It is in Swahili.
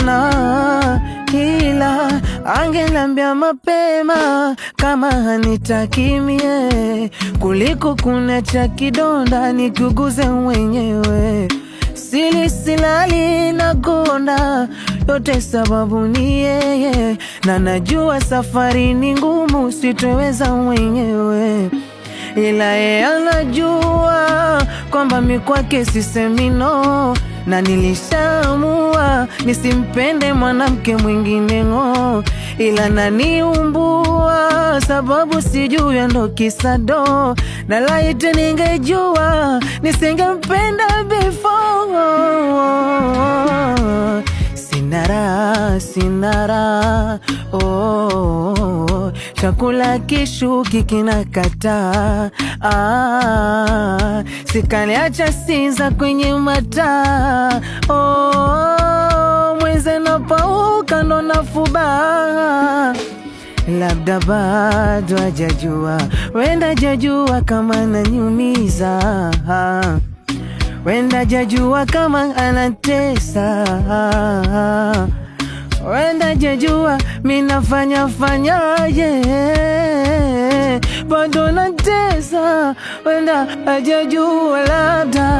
Na ila angenambia mapema kama hanitaki mie, kuliko kunacha kidonda nikuguze mwenyewe. Silali na konda, yote sababu ni yeye, na najua safari ni ngumu, sitoweza mwenyewe. Ila yeye anajua kwamba mi kwake sisemi no, na nilishaamua nisimpende mwanamke mwingine ngo. Ila naniumbua sababu sijui ndo kisado, na laiti ningejua nisingempenda before. Sinara, chakula kishuki kinakataa, sikaniacha sinza kwenye mataa. Mweze napauka ndo nafuba, labda bado hajajua, wenda jajua kama ananiumiza, wenda jajua kama anatesa, wenda jajua minafanya bado natesa, wenda hajajua labda